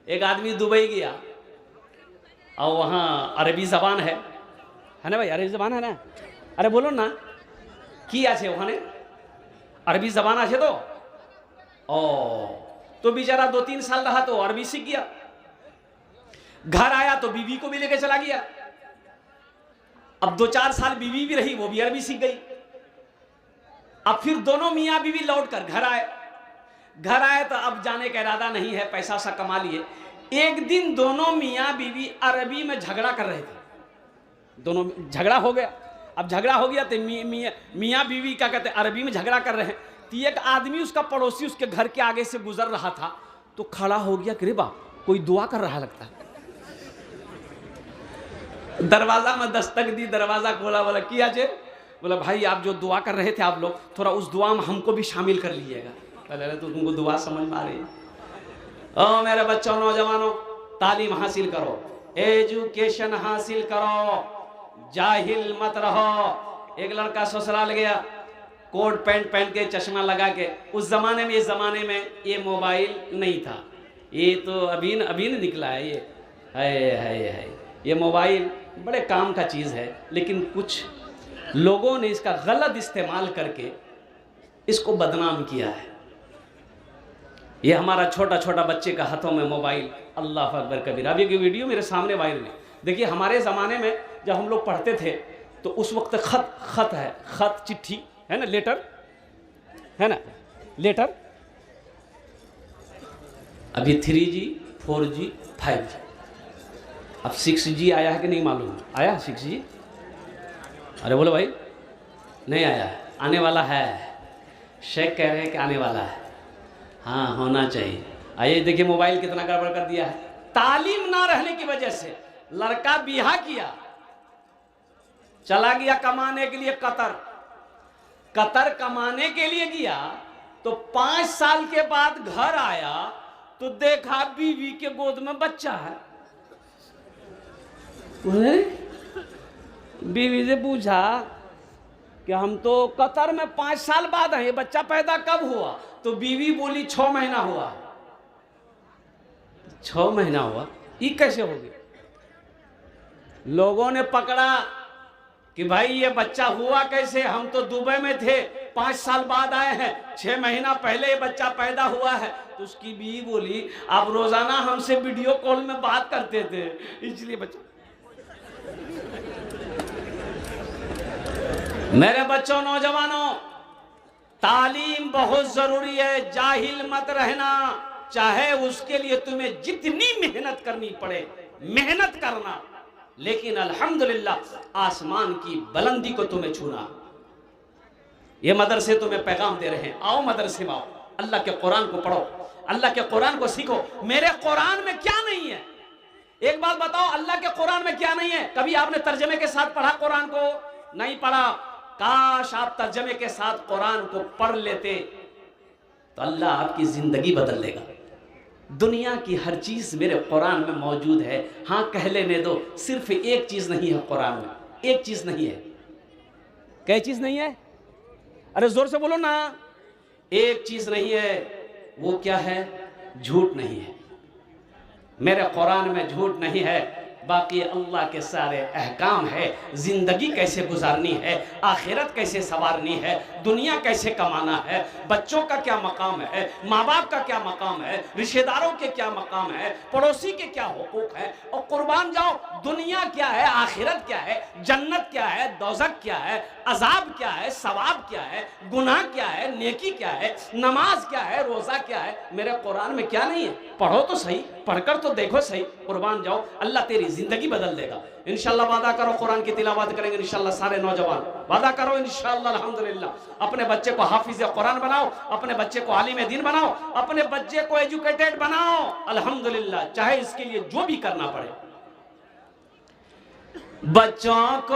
एक आदमी दुबई गया और वहाँ अरबी ज़बान है ना भाई, अरबी ज़बान है ना, अरे बोलो ना की আছে ওখানে अरबी ज़बान আছে तो बेचारा 2-3 साल रहा तो अरबी सीख गया। घर आया तो बीवी को भी लेके चला गया। अब 2-4 साल बीवी भी रही, वो भी अरबी सीख गई। अब फिर दोनों मियाँ बीवी लौट कर घर आए तो अब जाने का इरादा नहीं है, पैसा सा कमा लिए। एक दिन दोनों मियाँ बीवी अरबी में झगड़ा कर रहे थे, दोनों झगड़ा हो गया। अब झगड़ा हो गया तो मियाँ बीवी क्या कहते हैं, अरबी में झगड़ा कर रहे हैं। तो एक आदमी उसका पड़ोसी उसके घर के आगे से गुजर रहा था तो खड़ा हो गया कि रे बाप कोई दुआ कर रहा लगता है। दरवाजा में दस्तक दी, दरवाजा खोला, बोला किया जे, बोला भाई आप जो दुआ कर रहे थे आप लोग, थोड़ा उस दुआ में हमको भी शामिल कर लीजिएगा। तो तुमको दुआ समझ में आ रही है? ओ मेरे बच्चों, नौजवानों, तालीम हासिल करो, एजुकेशन हासिल करो, जाहिल मत रहो। एक लड़का ससुराल गया, कोट पैंट पहन के, चश्मा लगा के। उस जमाने में, इस जमाने में ये मोबाइल नहीं था, ये तो अभी निकला है। ये है ये मोबाइल बड़े काम का चीज़ है, लेकिन कुछ लोगों ने इसका गलत इस्तेमाल करके इसको बदनाम किया है। ये हमारा छोटा छोटा बच्चे का हाथों में मोबाइल, अल्लाह अकबर कबीर। अभी की वीडियो मेरे सामने वायरल है। देखिए हमारे ज़माने में जब हम लोग पढ़ते थे तो उस वक्त खत है, खत चिट्ठी है ना, लेटर है ना, लेटर। अभी 3G 4G 5G, अब 6G आया है कि नहीं मालूम, आया 6G? अरे बोलो भाई, नहीं आया, आने वाला है। शेख कह रहे हैं कि आने वाला है। हाँ, होना चाहिए। आइए देखिए मोबाइल कितना गड़बड़ कर दिया है। तालीम ना रहने की वजह से लड़का बिहा किया, चला गया कमाने के लिए कतर कमाने के लिए गया, तो 5 साल के बाद घर आया तो देखा बीवी के गोद में बच्चा है। बीवी से पूछा कि हम तो कतर में 5 साल बाद आए, ये बच्चा पैदा कब हुआ? तो बीवी बोली 6 महीना हुआ। 6 महीना हुआ, ये कैसे हो गया? लोगों ने पकड़ा कि भाई ये बच्चा हुआ कैसे, हम तो दुबई में थे, 5 साल बाद आए हैं, 6 महीना पहले ये बच्चा पैदा हुआ है। तो उसकी बीवी बोली आप रोजाना हमसे वीडियो कॉल में बात करते थे, इसलिए बच्चा। मेरे बच्चों, नौजवानों, तालीम बहुत जरूरी है, जाहिल मत रहना। चाहे उसके लिए तुम्हें जितनी मेहनत करनी पड़े, मेहनत करना, लेकिन अल्हम्दुलिल्लाह आसमान की बुलंदी को तुम्हें छूना। ये मदरसे तुम्हें पैगाम दे रहे हैं, आओ मदरसे में आओ, अल्लाह के कुरान को पढ़ो, अल्लाह के कुरान को सीखो। मेरे कुरान में क्या नहीं है? एक बात बताओ, अल्लाह के कुरान में क्या नहीं है? कभी आपने तर्जमे के साथ पढ़ा कुरान को? नहीं पढ़ा। काश आप तर्जमे के साथ कुरान को पढ़ लेते तो अल्लाह आपकी जिंदगी बदल देगा। दुनिया की हर चीज मेरे कुरान में मौजूद है। हाँ, कह लेने दो, सिर्फ एक चीज नहीं है कुरान में, एक चीज नहीं है। क्या चीज नहीं है? अरे जोर से बोलो ना। एक चीज नहीं है, वो क्या है? झूठ नहीं है। मेरे कुरान में झूठ नहीं है, बाकी अल्लाह के सारे अहकाम है। जिंदगी कैसे गुजारनी है, आखिरत कैसे संवारनी है, दुनिया कैसे कमाना है, बच्चों का क्या मकाम है, माँ बाप का क्या मकाम है, रिश्तेदारों के क्या मकाम है, पड़ोसी के क्या हुकूक है। और कुर्बान जाओ, दुनिया क्या है, आखिरत क्या है, जन्नत क्या है, दोज़ख क्या है, अजाब क्या है, सवाब क्या है, गुनाह क्या है, नेकी क्या है, नमाज क्या है, रोजा क्या है। मेरे कुरान में क्या नहीं है? पढ़ो तो सही, पढ़कर तो देखो सही। कुर्बान जाओ, अल्लाह तेरी जिंदगी बदल देगा इंशाल्लाह। वादा करो कुरान की तिलावत करेंगे इंशाल्लाह सारे नौजवान। वादा करो इंशाल्लाह, अल्हम्दुलिल्लाह। अपने बच्चे को हाफिज कुरान बनाओ, अपने बच्चे को आलिम दीन बनाओ, अपने बच्चे को एजुकेटेड बनाओ, अल्हम्दुलिल्लाह, चाहे इसके लिए जो भी करना पड़े। बच्चों को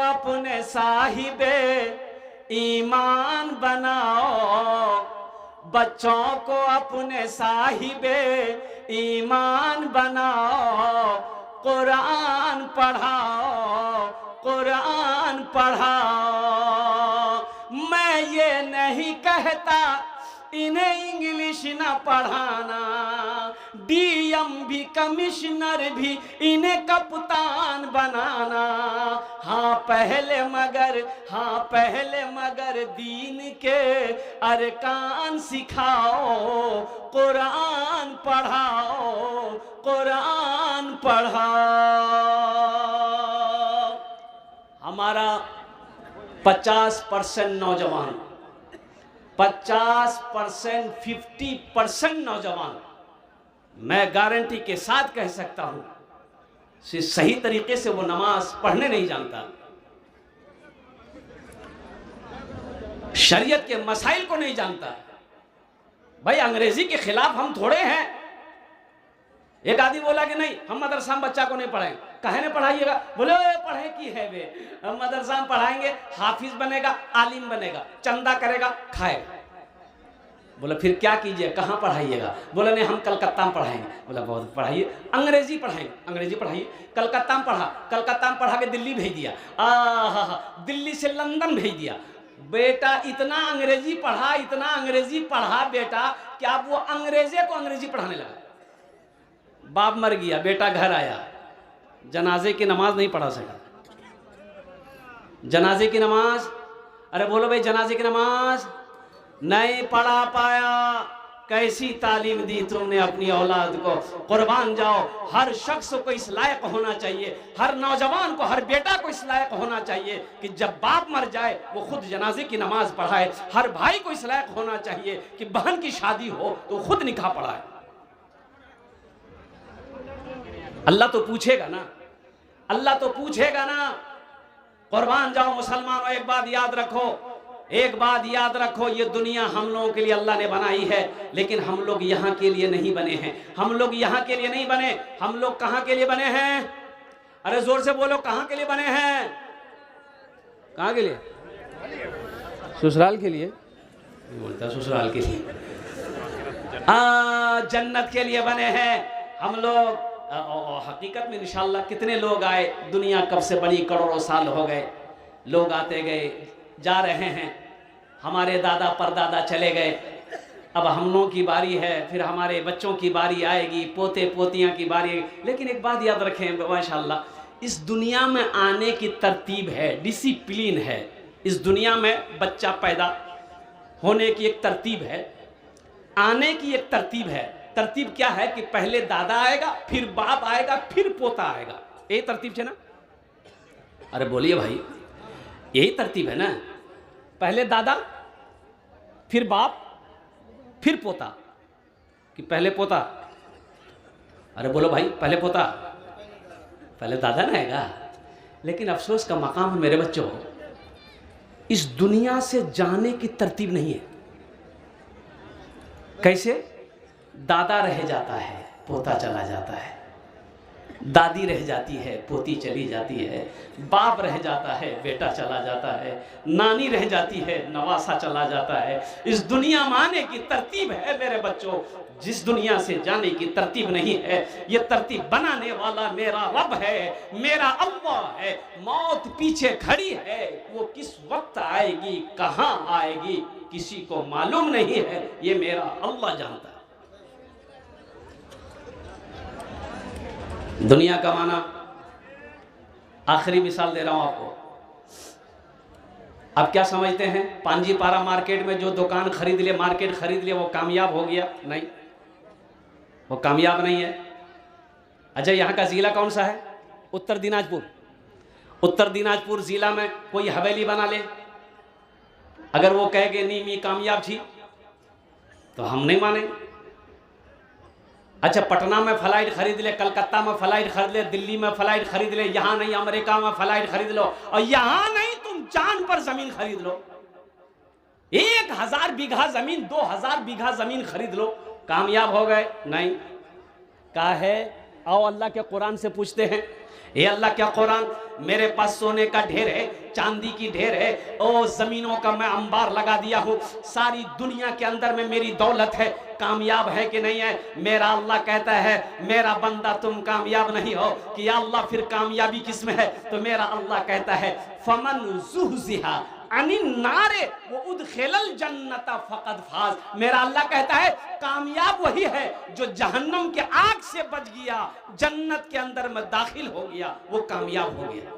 अपने साहिबे ईमान बनाओ, बच्चों को अपने साहिबे ईमान बनाओ, कुरान पढ़ाओ, कुरान पढ़ाओ। मैं ये नहीं कहता इन्हें इंग्लिश ना पढ़ाना, डीएम भी कमिश्नर भी इन्हें कप्तान बनाना। हाँ पहले मगर दीन के अरकान सिखाओ, कुरान पढ़ाओ, कुरान पढ़ाओ। हमारा 50% नौजवान, 50%, 50% नौजवान, मैं गारंटी के साथ कह सकता हूं, सही तरीके से वो नमाज पढ़ने नहीं जानता, शरीयत के मसाइल को नहीं जानता। भाई अंग्रेजी के खिलाफ हम थोड़े हैं। एक आदमी बोला कि नहीं हम मदरसा में बच्चा को नहीं पढ़ाएंगे। कहे नहीं पढ़ाइएगा? बोले पढ़े की है वे, हम मदरसा में पढ़ाएंगे, हाफिज बनेगा, आलिम बनेगा, चंदा करेगा, खाएगा। बोला फिर क्या कीजिए, कहाँ पढ़ाइएगा? बोला नहीं हम कलकत्ता में पढ़ाएंगे। बोला बहुत पढ़ाइए, अंग्रेजी पढ़ाएंगे, अंग्रेजी पढ़ाइए। कलकत्ता में पढ़ा, कलकत्ता में पढ़ा के दिल्ली भेज दिया, दिल्ली से लंदन भेज दिया। बेटा इतना अंग्रेजी पढ़ा, इतना अंग्रेजी पढ़ा बेटा कि अब वो अंग्रेजे को अंग्रेजी पढ़ाने लगा। बाप मर गया, बेटा घर आया, जनाजे की नमाज नहीं पढ़ा सका। जनाजे की नमाज, अरे बोलो भाई, जनाजे की नमाज नहीं पढ़ा पाया। कैसी तालीम दी तुमने अपनी औलाद को? कुर्बान जाओ। हर शख्स को इस लायक होना चाहिए, हर नौजवान को, हर बेटा को इस लायक होना चाहिए कि जब बाप मर जाए वो खुद जनाजे की नमाज पढ़ाए। हर भाई को इस लायक होना चाहिए कि बहन की शादी हो तो खुद निकाह पढ़ाए। अल्लाह तो पूछेगा ना, अल्लाह तो पूछेगा ना। कुर्बान जाओ मुसलमानों, एक बात याद रखो, एक बात याद रखो, ये दुनिया हम लोगों के लिए अल्लाह ने बनाई है, लेकिन हम लोग यहाँ के लिए नहीं बने हैं। हम लोग यहाँ के लिए नहीं बने, हम लोग कहाँ के लिए बने हैं? अरे जोर से बोलो, कहाँ के लिए बने हैं? कहाँ के लिए? ससुराल के लिए बोलता, ससुराल के लिए, जन्नत के लिए बने हैं हम लोग। और हकीकत में इंशाअल्लाह कितने लोग आए, दुनिया कब से बनी, करोड़ों साल हो गए, लोग आते गए, जा रहे हैं। हमारे दादा परदादा चले गए, अब हम लोगों की बारी है, फिर हमारे बच्चों की बारी आएगी, पोते पोतियां की बारी। लेकिन एक बात याद रखें माशाअल्लाह, इस दुनिया में आने की तरतीब है, डिसिप्लिन है। इस दुनिया में बच्चा पैदा होने की एक तरतीब है, आने की एक तरतीब है। तरतीब क्या है कि पहले दादा आएगा, फिर बाप आएगा, फिर पोता आएगा। यही तरतीब है ना? अरे बोलिए भाई, यही तरतीब है ना? पहले दादा, फिर बाप, फिर पोता, कि पहले पोता? अरे बोलो भाई, पहले पोता, पहले दादा ना आएगा। लेकिन अफसोस का मकाम है मेरे बच्चों, इस दुनिया से जाने की तरतीब नहीं है। कैसे? दादा रह जाता है, पोता चला जाता है, दादी रह जाती है, पोती चली जाती है, बाप रह जाता है, बेटा चला जाता है, नानी रह जाती है, नवासा चला जाता है। इस दुनिया में आने की तरतीब है मेरे बच्चों, जिस दुनिया से जाने की तरतीब नहीं है। ये तरतीब बनाने वाला मेरा रब है, मेरा अल्लाह है। मौत पीछे खड़ी है, वो किस वक्त आएगी, कहाँ आएगी, किसी को मालूम नहीं है, ये मेरा अल्लाह जानता है। दुनिया का माना, आखिरी मिसाल दे रहा हूं आपको। आप क्या समझते हैं, पांजीपारा मार्केट में जो दुकान खरीद लिया, मार्केट खरीद लिया, वो कामयाब हो गया? नहीं, वो कामयाब नहीं है। अच्छा, यहाँ का जिला कौन सा है? उत्तर दिनाजपुर। उत्तर दिनाजपुर जिला में कोई हवेली बना ले, अगर वो कहेंगे नहीं मैं कामयाब थी, तो हम नहीं मानेंगे। अच्छा, पटना में फ्लाइट खरीद ले, कलकत्ता में फ्लाइट खरीद ले, दिल्ली में फ्लाइट खरीद ले, यहाँ नहीं अमेरिका में फ्लाइट खरीद लो, और यहाँ नहीं तुम चांद पर जमीन खरीद लो, 1000 बीघा जमीन, 2000 बीघा जमीन खरीद लो, कामयाब हो गए? नहीं। कहा है? आओ अल्लाह के कुरान से पूछते हैं। ये अल्लाह क्या कुरान, मेरे पास सोने का ढेर है, चांदी की ढेर है, ओ जमीनों का मैं अंबार लगा दिया हूँ, सारी दुनिया के अंदर में मेरी दौलत है, कामयाब है कि नहीं है? मेरा अल्लाह कहता है, मेरा बंदा तुम कामयाब नहीं हो, कि या अल्लाह फिर कामयाबी किस में है? तो मेरा अल्लाह कहता है, फमन ज़ुहज़िहा अनिन नारे वो उदखिलल जन्नत फकद फाज। मेरा अल्लाह कहता है कामयाब वही है जो जहन्नम के आग से बच गया, जन्नत के अंदर में दाखिल हो गया, वो कामयाब हो गया।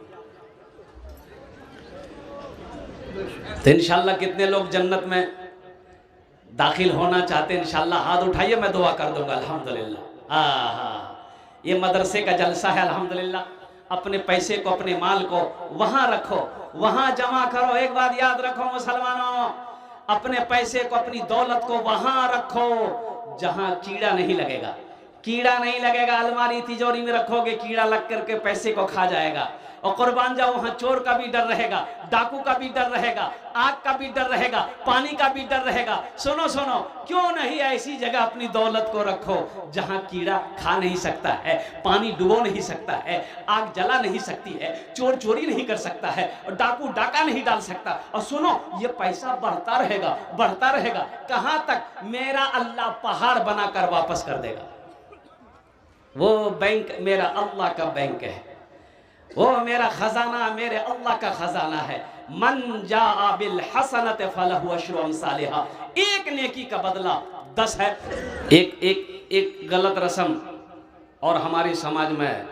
तो इंशाल्लाह कितने लोग जन्नत में दाखिल होना चाहते हैं? इंशाल्लाह हाथ उठाइए, मैं दुआ कर दूंगा। अल्हम्दुलिल्लाह। ये मदरसे का जलसा है अल्हम्दुलिल्लाह। अपने पैसे को, अपने माल को वहां रखो, वहां जमा करो। एक बात याद रखो मुसलमानों, अपने पैसे को, अपनी दौलत को वहां रखो जहां कीड़ा नहीं लगेगा। कीड़ा नहीं लगेगा, अलमारी तिजोरी में रखोगे, कीड़ा लग करके पैसे को खा जाएगा। और कुर्बान जाओ, वहां चोर का भी डर रहेगा, डाकू का भी डर रहेगा, आग का भी डर रहेगा, पानी का भी डर रहेगा। सुनो सुनो, क्यों नहीं ऐसी जगह अपनी दौलत को रखो जहां कीड़ा खा नहीं सकता है, पानी डुबो नहीं सकता है, आग जला नहीं सकती है, चोर चोरी नहीं कर सकता है, और डाकू डाका नहीं डाल सकता। और सुनो, ये पैसा बढ़ता रहेगा, बढ़ता रहेगा। कहां तक? मेरा अल्लाह पहाड़ बनाकर वापस कर देगा। वो बैंक मेरा अल्लाह का बैंक है, वो मेरा खजाना मेरे अल्लाह का खजाना है। मन जाअ बिल हसनत फलहु अशरु अमसालिहा। एक नेकी का बदला 10 है। एक गलत रस्म और हमारे समाज में,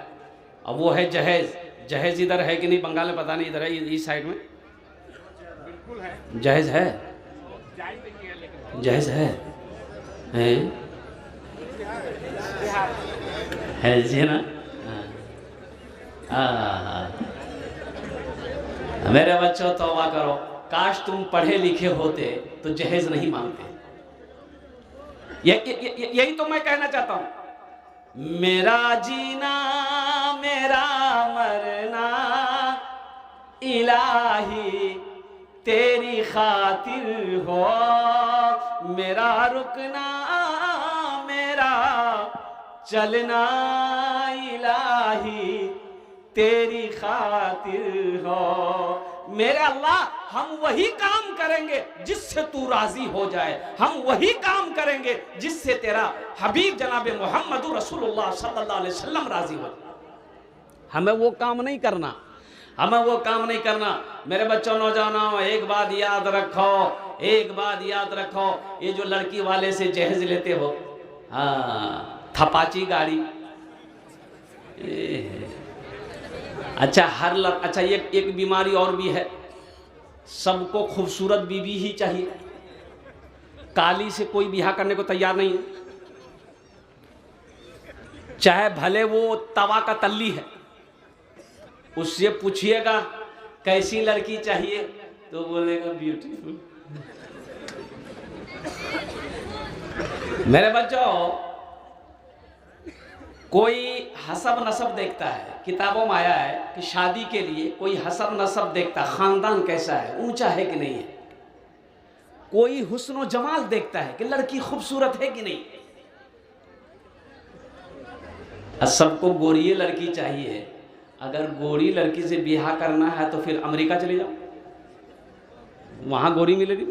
अब वो है जहेज। जहेज इधर है कि नहीं? बंगाल में पता नहीं, इधर है, इस साइड में जहेज है, जहेज है जी ना। मेरे बच्चों तौबा करो, काश तुम पढ़े लिखे होते तो जहेज नहीं मांगते। यही तो मैं कहना चाहता हूं। मेरा जीना मेरा मरना इलाही तेरी खातिर हो, मेरा रुकना मेरा चलना इलाही तेरी खातिर हो। मेरे अल्लाह, हम वही काम करेंगे जिससे तू राजी हो जाए, हम वही काम करेंगे जिससे तेरा हबीब जनाब मोहम्मद रसूलुल्लाह सल्लल्लाहु अलैहि वसल्लम राजी हो। हमें वो काम नहीं करना, हमें वो काम नहीं करना। मेरे बच्चों, नौजवानों, एक बात याद रखो, एक बात याद रखो, ये जो लड़की वाले से जहेज लेते हो, थपाची गाड़ी, अच्छा अच्छा एक बीमारी और भी है, सबको खूबसूरत बीवी ही चाहिए। काली से कोई ब्याह करने को तैयार नहीं है, चाहे भले वो तवा का तल्ली है। उससे पूछिएगा कैसी लड़की चाहिए तो बोलेगा ब्यूटीफुल। मेरे बच्चों, कोई हसब नसब देखता है, किताबों में आया है कि शादी के लिए कोई हसब नसब देखता, खानदान कैसा है, ऊंचा है कि नहीं है। कोई हुस्न जमाल देखता है कि लड़की खूबसूरत है कि नहीं। सबको गोरी लड़की चाहिए। अगर गोरी लड़की से ब्याह करना है तो फिर अमेरिका चले जाओ, वहां गोरी मिलेगी।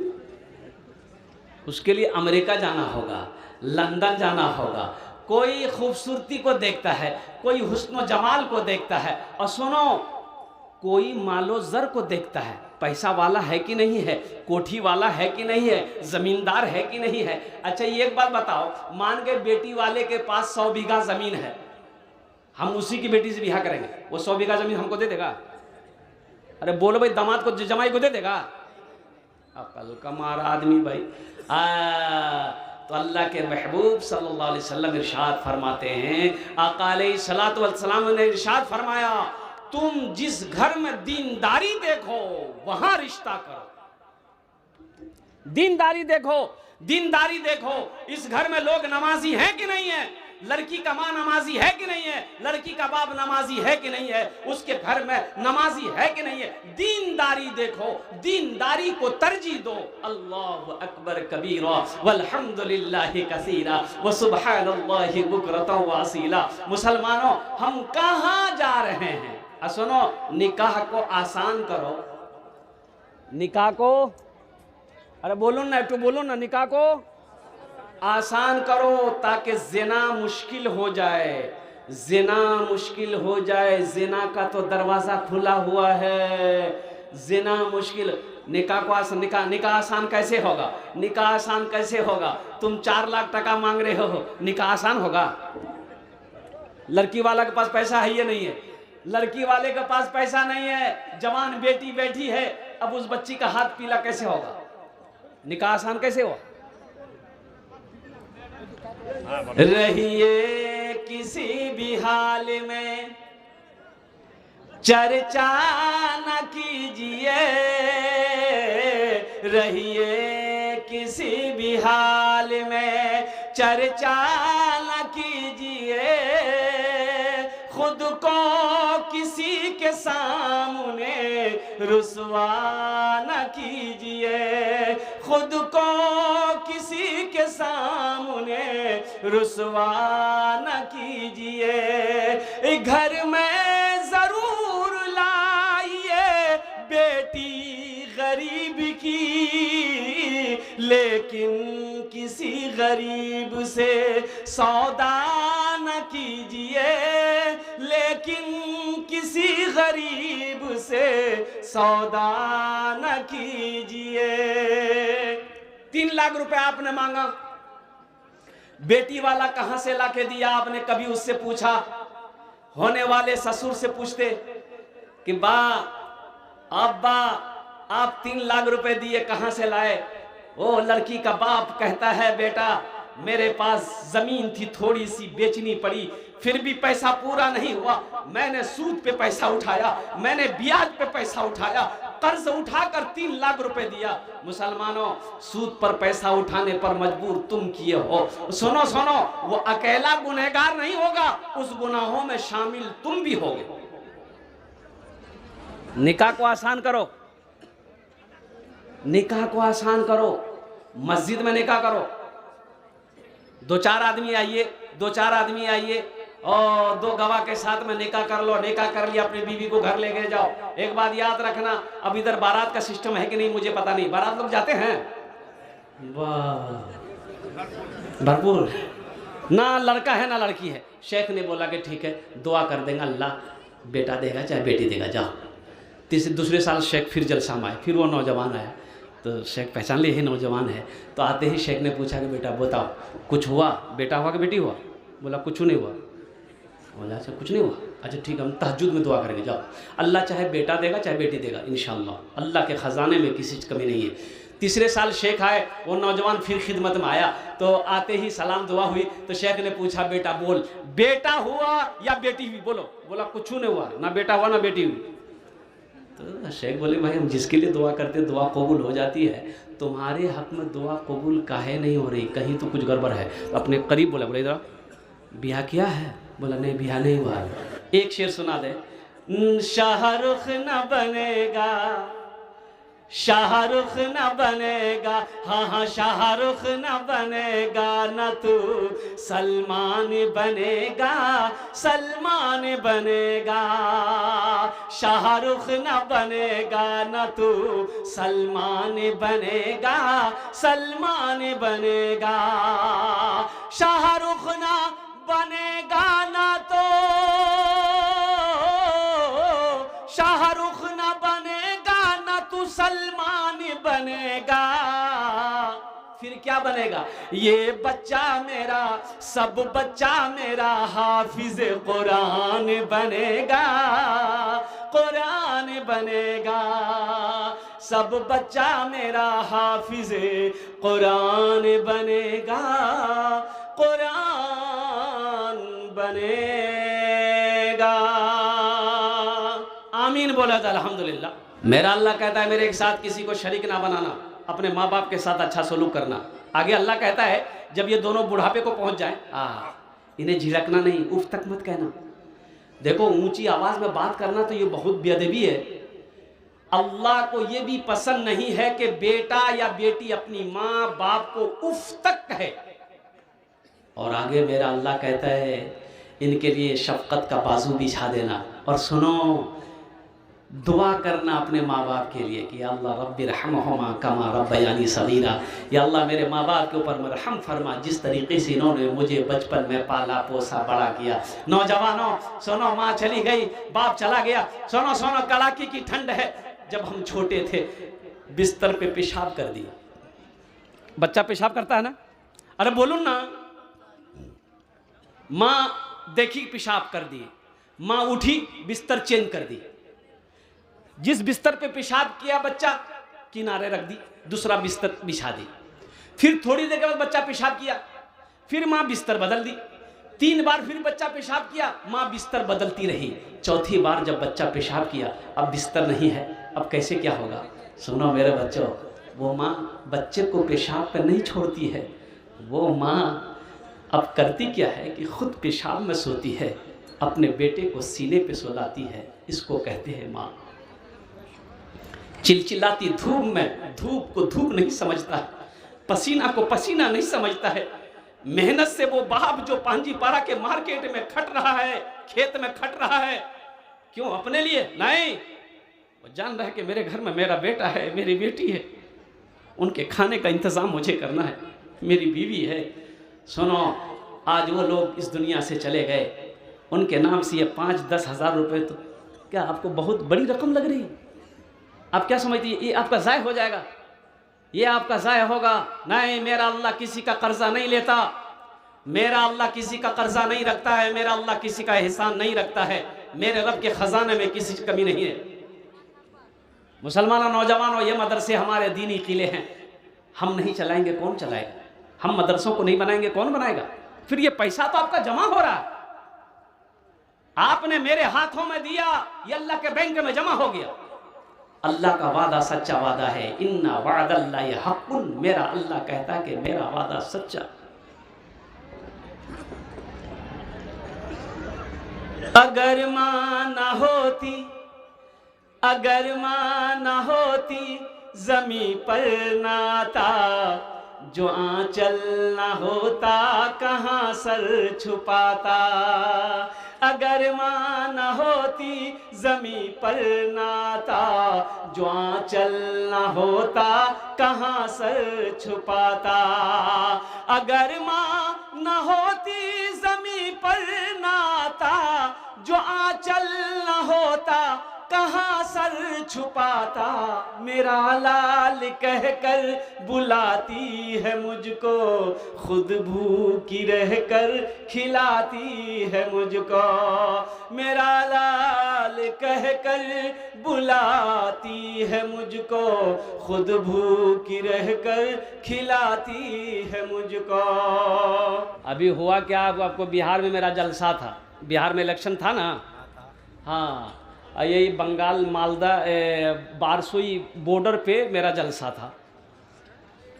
उसके लिए अमेरिका जाना होगा, लंदन जाना होगा। कोई खूबसूरती को देखता है, कोई हुस्न जमाल को देखता है, और सुनो, कोई मालो जर को देखता है, पैसा वाला है कि नहीं है, कोठी वाला है कि नहीं है, जमींदार है कि नहीं है। अच्छा ये एक बात बताओ, मान के बेटी वाले के पास 100 बीघा जमीन है, हम उसी की बेटी से ब्याह करेंगे, वो 100 बीघा जमीन हमको दे देगा? अरे बोलो भाई, दामाद को जमाई को दे देगा? अकल का मारा आदमी भाई। तो अल्लाह के महबूब सल्लल्लाहु अलैहि वसल्लम इरशाद फरमाते हैं, आका अलैहिस्सलातु वस्सलाम ने इरशाद फरमाया, तुम जिस घर में दीनदारी देखो वहां रिश्ता करो। दीनदारी देखो, दीनदारी देखो। इस घर में लोग नमाजी हैं कि नहीं है, लड़की का माँ नमाजी है कि नहीं है, लड़की का बाप नमाजी है कि नहीं है, उसके घर में नमाजी है कि नहीं है। दीनदारी देखो, दीनदारी को तरजीह दो। अल्लाहु अकबर कबीरा वल्हम्दुलिल्लाहि कसीरा व सुब्हानल्लाहि बुकरतन व असीला। मुसलमानों, हम कहाँ जा रहे हैं? सुनो, निकाह को आसान करो, निकाह को, अरे बोलो ना, तो बोलो ना, निकाह को आसान करो ताकि जिना मुश्किल हो जाए। जिना मुश्किल हो जाए, जिना का तो दरवाजा खुला हुआ है। जिना मुश्किल, निकाह आसान कैसे होगा? निकाह आसान कैसे होगा? तुम 4 लाख टका मांग रहे हो, निकाह आसान होगा? लड़की वाला के पास पैसा है या नहीं है? लड़की वाले के पास पैसा नहीं है, जवान बेटी बैठी है, अब उस बच्ची का हाथ पीला कैसे होगा? निकाह आसान कैसे हो? रहिए किसी भी हाल में चर्चा न कीजिए, रहिए किसी भी हाल में चर्चा न कीजिए, खुद को किसी के सामने रुसवा न कीजिए, खुद को किसी के सामने रुसवा न कीजिए। घर में जरूर लाइए बेटी गरीब की, लेकिन किसी गरीब से सौदा न कीजिए, लेकिन किसी गरीब से सौदा न कीजिए। 3 लाख रुपए आपने मांगा, बेटी वाला कहां से लाके दिया? आपने कभी उससे पूछा? होने वाले ससुर से पूछते कि बा अब्बा आप 3 लाख रुपए दिए कहां से लाए? वो लड़की का बाप कहता है बेटा मेरे पास जमीन थी थोड़ी सी बेचनी पड़ी, फिर भी पैसा पूरा नहीं हुआ, मैंने सूद पे पैसा उठाया, मैंने ब्याज पे पैसा उठाया, कर्ज उठाकर 3 लाख रुपए दिया। मुसलमानों, सूद पर पैसा उठाने पर मजबूर तुम किए हो। सुनो सुनो, वो अकेला गुनहगार नहीं होगा, उस गुनाहों में शामिल तुम भी होगे। निकाह को आसान करो, निकाह को आसान करो, मस्जिद में निकाह करो। 2-4 आदमी आइए, 2-4 आदमी आइए और 2 गवाह के साथ में निकाह कर लो। निकाह कर लिया, अपनी बीवी को घर ले गए जाओ। एक बात याद रखना, अब इधर बारात का सिस्टम है कि नहीं मुझे पता नहीं, बारात लोग जाते हैं? वाह, भरपूर ना लड़का है ना लड़की है। शेख ने बोला कि ठीक है दुआ कर देगा, अल्लाह बेटा देगा चाहे बेटी देगा, जाओ। दूसरे साल शेख फिर जलसा में आए, फिर वो नौजवान आया तो शेख पहचान लिए ही नौजवान है। तो आते ही शेख ने पूछा कि बेटा बताओ कुछ हुआ, बेटा हुआ कि बेटी हुआ? बोला कुछ नहीं हुआ। बोला अच्छा कुछ नहीं हुआ, अच्छा ठीक है हम तहज्जुद में दुआ करेंगे, जाओ। अल्लाह चाहे बेटा देगा चाहे बेटी देगा इंशाअल्लाह, अल्लाह के ख़जाने में किसी कमी नहीं है। तीसरे साल शेख आए, वो नौजवान फिर खिदमत में आया, तो आते ही सलाम दुआ हुई तो शेख ने पूछा बेटा बोल बेटा हुआ या बेटी हुई? बोलो। बोला कुछ नहीं हुआ, ना बेटा हुआ ना बेटी हुई। तो शेख बोले भाई हम जिसके लिए दुआ करते दुआ कबूल हो जाती है, तुम्हारे हक में दुआ कबूल काहे नहीं हो रही? कहीं तो कुछ गड़बड़ है। तो अपने करीब बोला, बोले इधर ब्याह किया है? बोला नहीं ब्याह नहीं हुआ। एक शेर सुना दे, शाहरुख न बनेगा, शाहरुख न बनेगा, हाँ हाँ शाहरुख न बनेगा, न तू सलमान बनेगा, सलमान बनेगा। शाहरुख न बनेगा, न तू सलमान बनेगा, सलमान बनेगा। शाहरुख न बनेगा ना तो शाहरुख न बनेगा, ना तू सलमान बनेगा, फिर क्या बनेगा? ये बच्चा मेरा सब बच्चा मेरा हाफिज कुरान बनेगा, कुरान बनेगा। सब बच्चा मेरा हाफिज कुरान बनेगा, कुरान बनेगा। आमीन बोला था अल्हम्दुलिल्लाह। मेरा अल्लाह कहता है मेरे एक साथ किसी को शरीक ना बनाना, अपने माँ बाप के साथ अच्छा सलूक करना। आगे अल्लाह कहता है जब ये दोनों बुढ़ापे को पहुंच जाएं, इन्हें झिड़कना नहीं, उफ तक मत कहना। देखो ऊंची आवाज में बात करना तो ये बहुत बेअदबी है। अल्लाह को ये भी पसंद नहीं है कि बेटा या बेटी अपनी माँ बाप को उफ तक कहे। और आगे मेरा अल्लाह कहता है इनके लिए शफकत का बाजू बिछा देना। और सुनो, दुआ करना अपने माँ बाप के लिए कि अल्लाह रब्बि रहमहुमा कमा रब्बयानी सगीरा, या अल्लाह मेरे माँ बाप के ऊपर मरहम फरमा, जिस तरीके से इन्होंने मुझे बचपन में पाला पोसा बड़ा किया। नौजवानों सुनो, माँ चली गई, बाप चला गया। सुनो सुनो, कड़ाके की ठंड है। जब हम छोटे थे बिस्तर पे पेशाब कर दिया। बच्चा पेशाब करता है ना, अरे बोलूं ना, माँ देखी पेशाब कर दिए, माँ उठी बिस्तर चेंज कर दी, जिस बिस्तर पे पेशाब किया बच्चा किनारे रख दी, दूसरा बिस्तर बिछा दी। फिर थोड़ी देर के बाद बच्चा पेशाब किया, फिर माँ बिस्तर बदल दी। 3 बार फिर बच्चा पेशाब किया, माँ बिस्तर बदलती रही। चौथी बार जब बच्चा पेशाब किया, अब बिस्तर नहीं है, अब कैसे क्या होगा? सुनो मेरे बच्चों, वो माँ बच्चे को पेशाब पे नहीं छोड़ती है, वो माँ अब करती क्या है कि खुद पेशाब में सोती है, अपने बेटे को सीने पे सुलाती है। इसको कहते हैं माँ। चिलचिलाती धूप में धूप को धूप नहीं समझता है, पसीना को पसीना नहीं समझता है। मेहनत से वो बाप जो पांजीपारा के मार्केट में खट रहा है, खेत में खट रहा है, क्यों? अपने लिए नहीं, वो जान रहा है कि मेरे घर में मेरा बेटा है, मेरी बेटी है, उनके खाने का इंतज़ाम मुझे करना है, मेरी बीवी है। सुनो, आज वो लोग इस दुनिया से चले गए, उनके नाम से ये 5-10 हज़ार रुपये तो क्या आपको बहुत बड़ी रकम लग रही? आप क्या समझती है ये आपका ज़ाय हो जाएगा? ये आपका ज़ाय होगा? नहीं, मेरा अल्लाह किसी का कर्जा नहीं लेता, मेरा अल्लाह किसी का कर्जा नहीं रखता है, मेरा अल्लाह किसी का एहसान नहीं रखता है, मेरे रब के ख़जाने में किसी की कमी नहीं है। मुसलमानों, नौजवानों, ये मदरसे हमारे दीनी किले हैं, हम नहीं चलाएंगे कौन चलाएगा? हम मदरसों को नहीं बनाएंगे कौन बनाएगा? फिर ये पैसा तो आपका जमा हो रहा है, आपने मेरे हाथों में दिया, ये अल्लाह के बैंक में जमा हो गया। अल्लाह का वादा सच्चा वादा है, इन्ना वादल्लाहि हक़्क़ुन, मेरा अल्लाह कहता है कि मेरा वादा सच्चा। अगर माँ ना होती, अगर माँ ना होती, ज़मीं पर नाता, जो आंचल ना होता कहाँ सर छुपाता। अगर माँ ना होती, ज़मीं पर नाता, जो आंचल ना होता कहाँ सर छुपाता। अगर माँ ना होती, ज़मीं पर नाता, जो आंचल ना होता कहाँ सर छुपाता। मेरा लाल कहकर बुलाती है मुझको, खुद भूखी रहकर खिलाती है मुझको। मेरा लाल कहकर बुलाती है मुझको, खुद भूखी रहकर खिलाती है मुझको। अभी हुआ क्या, आपको बिहार में मेरा जलसा था, बिहार में इलेक्शन था ना, हाँ, यही बंगाल मालदा बारसोई बॉर्डर पे मेरा जलसा था।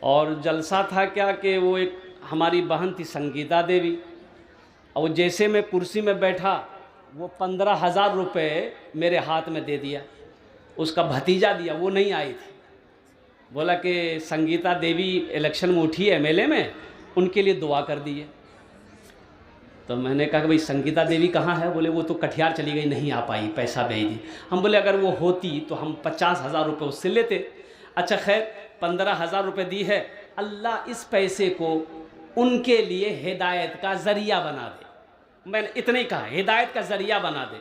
और जलसा था क्या कि वो एक हमारी बहन थी संगीता देवी, और जैसे मैं कुर्सी में बैठा, वो 15,000 रुपये मेरे हाथ में दे दिया, उसका भतीजा दिया, वो नहीं आई थी। बोला कि संगीता देवी इलेक्शन में उठी है एमएलए में, उनके लिए दुआ कर दिए। तो मैंने कहा कि भाई संगीता देवी कहाँ है? बोले वो तो कटिहार चली गई, नहीं आ पाई, पैसा भेज दी। हम बोले अगर वो होती तो हम 50,000 रुपये उससे लेते। अच्छा खैर, 15,000 रुपये दी है, अल्लाह इस पैसे को उनके लिए हिदायत का ज़रिया बना दे। मैंने इतना ही कहा, हिदायत का ज़रिया बना दे।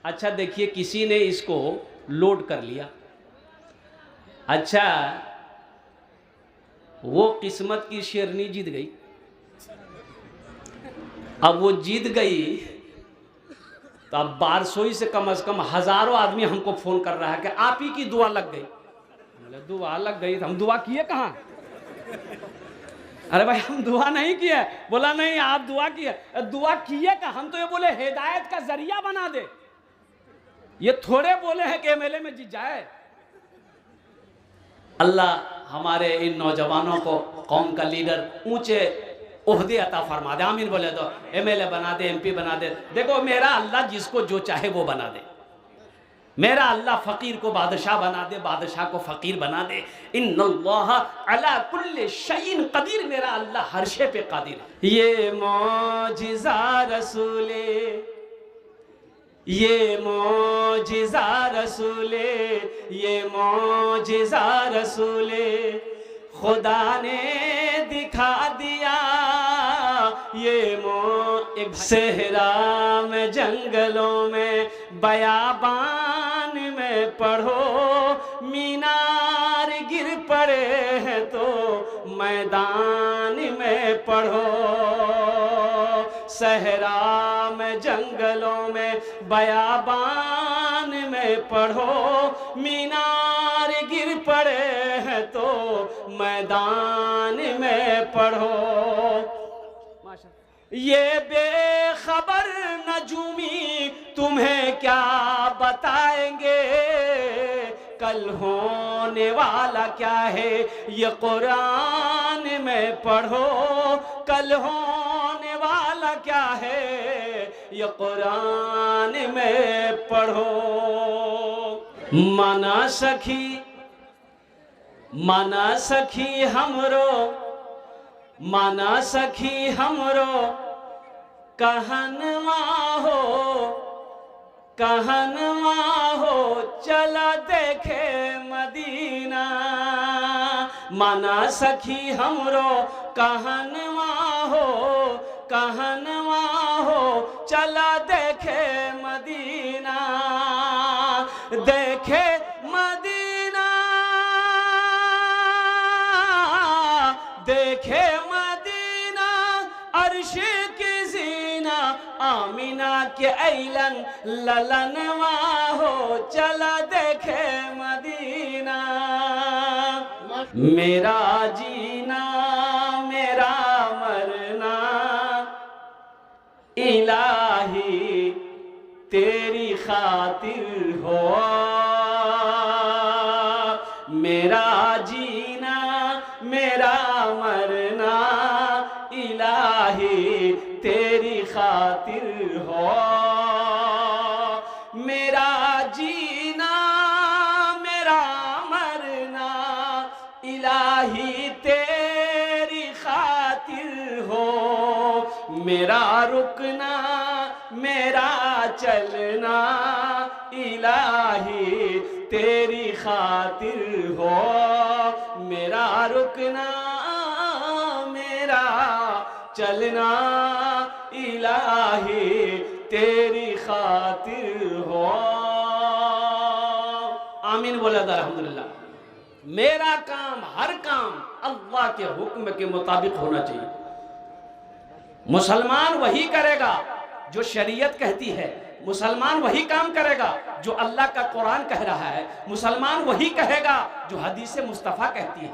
अच्छा देखिए, किसी ने इसको लोड कर लिया। अच्छा, वो किस्मत की शेरनी जीत गई। अब वो जीत गई तो अब बारसोई से कम हज़ारों आदमी हमको फ़ोन कर रहा है कि आप ही की दुआ लग गई। बोले दुआ लग गई? तो हम दुआ किए कहाँ? अरे भाई हम दुआ नहीं किए। बोला नहीं, आप दुआ किए। दुआ किए का? हम तो ये बोले हिदायत का जरिया बना दे, ये थोड़े बोले हैं कि एमएलए में जीत जाए। अल्लाह हमारे इन नौजवानों को कौम का लीडर, ऊंचे ओहदे अता फरमा दे। आमीन बोले तो एमएलए बना दे, एमपी बना दे। देखो मेरा अल्लाह जिसको जो चाहे वो बना दे। मेरा अल्लाह फकीर को बादशाह बना दे, बादशाह को फकीर बना दे। इन्नल्लाह अला कुल्ले शैइन कदीर, मेरा अल्लाह हर शे पे कादिर है। ये मौजिज़ा रसूले, ये मौजिज़ा रसूले, ये मौजिज़ा रसूले, खुदा ने दिखा दिया। ये एक सहरा में, जंगलों में, बयाबान में पढ़ो, मीनार पड़े हैं तो मैदान में पढ़ो, सहरा में जंगलों में बयाबान में पढ़ो, मीनार गिर पड़े हैं तो मैदान में पढ़ो। ये बेखबर नजूमी तुम्हें क्या बताएंगे, कल होने वाला क्या है ये कुरान में पढ़ो, कल होने वाला क्या है ये कुरान में पढ़ो। माना सखी हमरो, माना सखी हमरो कहनवा हो चला देखे मदीना, माना सखी हमरो कहनवा हो चला देखे मदीना, देखे मदीना, देखे मदीना अर्श की जीना, आमिना के ऐलन ललनवा हो चला देखे मदीना। मेरा जीना मेरा मरना इलाही तेरी खातिर हो, मेरा जीना मेरा मरना इलाही तेरी खातिर हो, मेरा जीना मेरा मरना इलाही तेरी खातिर हो, मेरा रुकना मेरा चलना इलाही तेरी खातिर हो, मेरा रुकना मेरा चलना इलाही तेरी खातिर हो। आमीन बोला अल्हम्दुलिल्लाह। मेरा काम हर काम अल्लाह के हुक्म के मुताबिक होना चाहिए। मुसलमान वही करेगा जो शरीयत कहती है, मुसलमान वही काम करेगा जो अल्लाह का कुरान कह रहा है, मुसलमान वही कहेगा जो हदीस मुस्तफ़ा कहती है।